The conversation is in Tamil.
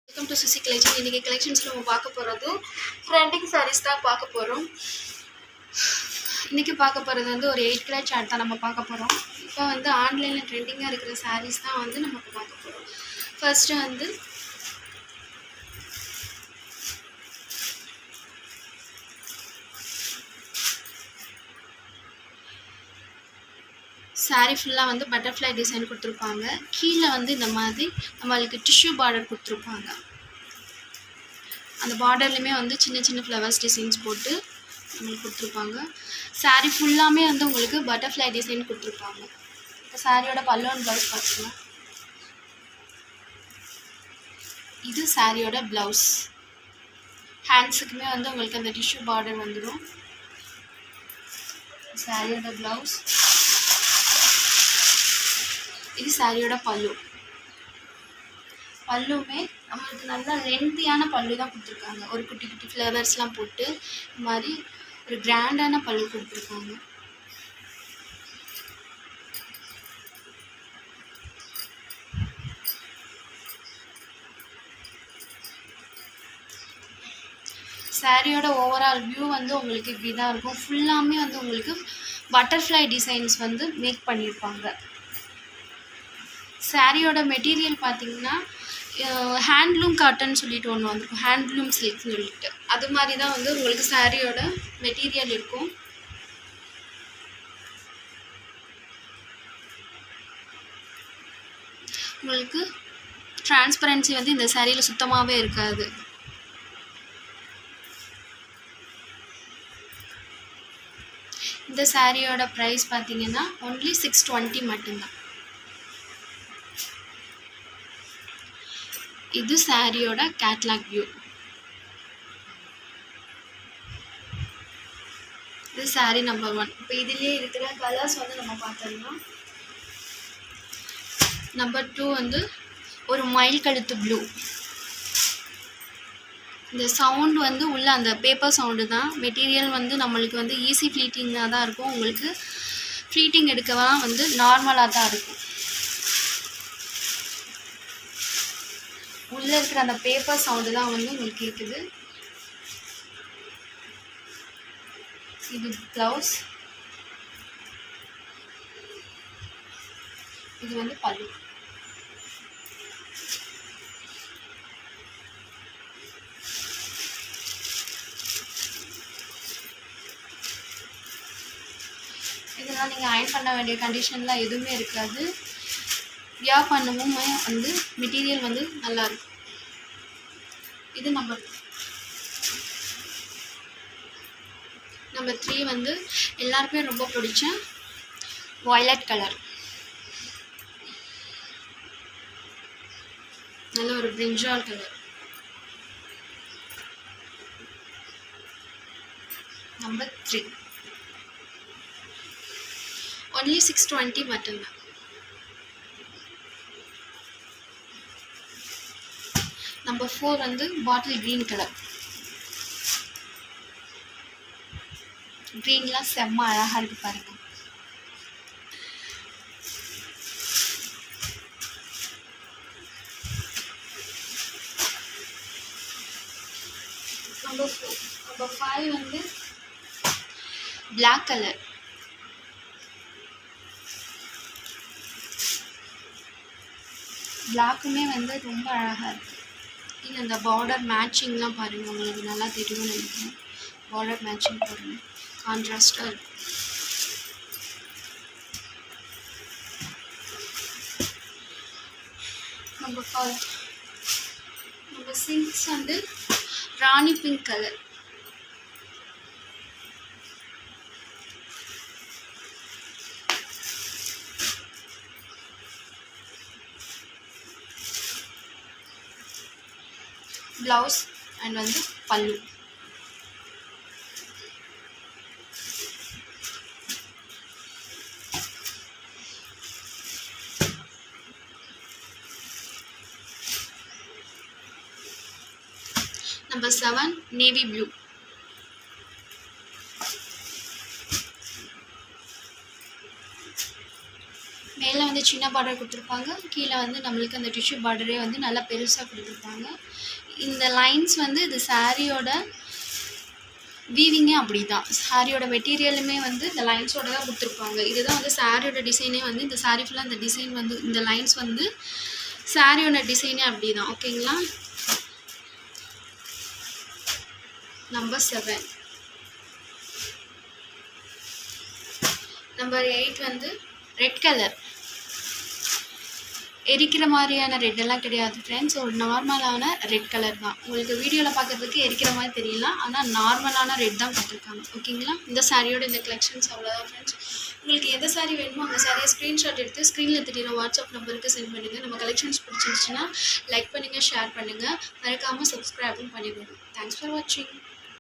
Welcome to Susi collection. இன்றைக்கி கலெக்ஷன்ஸில் நம்ம பார்க்க போகிறது ட்ரெண்டிங் சாரீஸ் தான் பார்க்க போகிறோம். இன்றைக்கி பார்க்க போகிறது வந்து ஒரு 8 கிராட் சார்ட் தான் நம்ம பார்க்க போகிறோம். இப்போ வந்து ஆன்லைனில் ட்ரெண்டிங்காக இருக்கிற சாரீஸ் தான் வந்து நம்ம இப்போ பார்க்க போகிறோம். ஃபர்ஸ்ட்டு வந்து சாரீ ஃபுல்லாக வந்து பட்டர்ஃப்ளை டிசைன் கொடுத்துருப்பாங்க. கீழே வந்து இந்த மாதிரி நம்மளுக்கு டிஷ்யூ பார்டர் கொடுத்துருப்பாங்க. அந்த பார்டர்லையுமே வந்து சின்ன சின்ன ஃப்ளவர்ஸ் டிசைன்ஸ் போட்டு நம்மளுக்கு கொடுத்துருப்பாங்க. சாரீ ஃபுல்லாமே வந்து உங்களுக்கு பட்டர்ஃப்ளை டிசைன் கொடுத்துருப்பாங்க. இப்போ சாரியோட பல்லு அண்ட் ப்ளவுஸ் பார்த்துக்கலாம். இது சாரியோட ப்ளவுஸ். ஹேண்ட்ஸுக்குமே வந்து உங்களுக்கு அந்த டிஷ்யூ பார்டர் வந்துடும். சாரியோட ப்ளவுஸ். இது சாரியோட பல்லு. பல்லுமே நம்மளுக்கு நல்லா லென்த்தியான பல்லு தான் கொடுத்துருக்காங்க. ஒரு குட்டி குட்டி ஃப்ளவர்ஸ்லாம் போட்டு இந்த மாதிரி ஒரு கிராண்டான பல்லு கொடுத்துருக்காங்க. சாரியோட ஓவரால் வியூ வந்து உங்களுக்கு இப்படி தான் இருக்கும். ஃபுல்லாமே வந்து உங்களுக்கு பட்டர்ஃப்ளை டிசைன்ஸ் வந்து மேக் பண்ணியிருப்பாங்க. சாரியோட மெட்டீரியல் பார்த்திங்கன்னா ஹேண்ட்லூம் காட்டன் சொல்லிட்டு ஒன்று வந்துருக்கும். ஹேண்ட்லூம் சில்க்னு சொல்லிட்டு அது மாதிரி தான் வந்து உங்களுக்கு சாரியோட மெட்டீரியல் இருக்கும். உங்களுக்கு டிரான்ஸ்பரன்சி வந்து இந்த சாரியில் சுத்தமாகவே இருக்காது. இந்த சாரியோட ப்ரைஸ் பார்த்திங்கன்னா ஒன்லி 620 மட்டும்தான். இது சாரியோட கேட்லாக் வியூ. இது சாரி நம்பர் 1. இப்போ இதிலே இருக்கிற கலர்ஸ் வந்து நம்ம பார்த்தோம்னா நம்பர் 2 வந்து ஒரு மயில் கழுத்து ப்ளூ. இந்த சவுண்ட் வந்து உள்ள அந்த பேப்பர் சவுண்டு தான். மெட்டீரியல் வந்து நம்மளுக்கு வந்து ஈஸி ஃப்ளீட்டிங்காக தான் இருக்கும். உங்களுக்கு ஃப்ளீட்டிங் எடுக்கலாம் வந்து நார்மலாக தான் இருக்கும். உள்ளே இருக்கிற அந்த பேப்பர் சவுண்டு தான் வந்து உங்களுக்கு இருக்குது. இது ப்ளவுஸ். இது வந்து பல்லு. இதெல்லாம் நீங்கள் அயர்ன் பண்ண வேண்டிய கண்டிஷன்லாம் எதுவுமே இருக்காது. வியர் பண்ணவும் வந்து மெட்டீரியல் வந்து நல்லாயிருக்கும். இது நம்பர் 3 வந்து எல்லாருக்குமே ரொம்ப பிடிச்ச வயலட் கலர். நல்ல ஒரு பிரிஞ்சால் கலர். நம்பர் 3 ஒன்லி 620 மட்டும்தான். நம்பர் 4 வந்து பாட்டில் க்ரீன் கலர். க்ரீன்லாம் செம்ம அழகாக இருக்குது பாருங்க. நம்பர் 5 வந்து பிளாக் கலர். பிளாக்குமே வந்து ரொம்ப அழகாக இருக்குது. இல்லை இந்த பார்டர் மேட்சிங்லாம் பாருங்கள், உங்களுக்கு நல்லா தெரியும்னு நினைக்கிறேன். பார்டர் மேட்சிங் பாருங்கள், கான்ட்ராஸ்டாக இருக்கும். நம்பர் 6 வந்து ராணி பிங்க் கலர். ப்ளவுஸ் அண்ட் வந்து பல்லு. Number 7 navy blue. மேலே வந்து சின்ன பார்டர் கொடுத்துருப்பாங்க, கீழே வந்து நம்மளுக்கு அந்த டிஷ்யூ பார்டரே வந்து நல்லா பெருசாக கொடுத்துருப்பாங்க. இந்த லைன்ஸ் வந்து இது சாரியோட வீவிங்கே அப்படி தான், சாரியோட மெட்டீரியலுமே வந்து இந்த லைன்ஸோட தான் கொடுத்துருப்பாங்க. இதுதான் வந்து சாரியோட டிசைனே வந்து இந்த சாரி ஃபுல்லாக இந்த டிசைன் வந்து இந்த லைன்ஸ் வந்து சாரியோட டிசைனே அப்படி தான். ஓகேங்களா. நம்பர் 7. நம்பர் 8 வந்து ரெட் கலர். எரிக்கிற மாதிரியான ரெட்டெல்லாம் கிடையாது ஃப்ரெண்ட்ஸ், ஒரு நார்மலான ரெட் கலர் தான். உங்களுக்கு வீடியோவில் பார்க்குறதுக்கு எரிக்கிற மாதிரி தெரியலாம், ஆனால் நார்மலான ரெட் தான் கொடுத்துருக்காங்க. ஓகேங்களா. இந்த சாரியோட இந்த கலெக்ஷன்ஸ் அவ்வளோதான் ஃப்ரெண்ட்ஸ். உங்களுக்கு எந்த சாரீ வேணுமோ அந்த சாரியை ஸ்க்ரீன்ஷாட் எடுத்து ஸ்க்ரீனில் தெரியுற வாட்ஸ்அப் நம்பருக்கு சென்ட் பண்ணுங்கள். நம்ம கலெக்ஷன்ஸ் பிடிச்சிருந்துச்சுன்னா லைக் பண்ணுங்கள், ஷேர் பண்ணுங்கள், மறக்காமல் சப்ஸ்கிரைபும் பண்ணிவிடுங்க. தேங்க்ஸ் ஃபார் வாட்சிங்.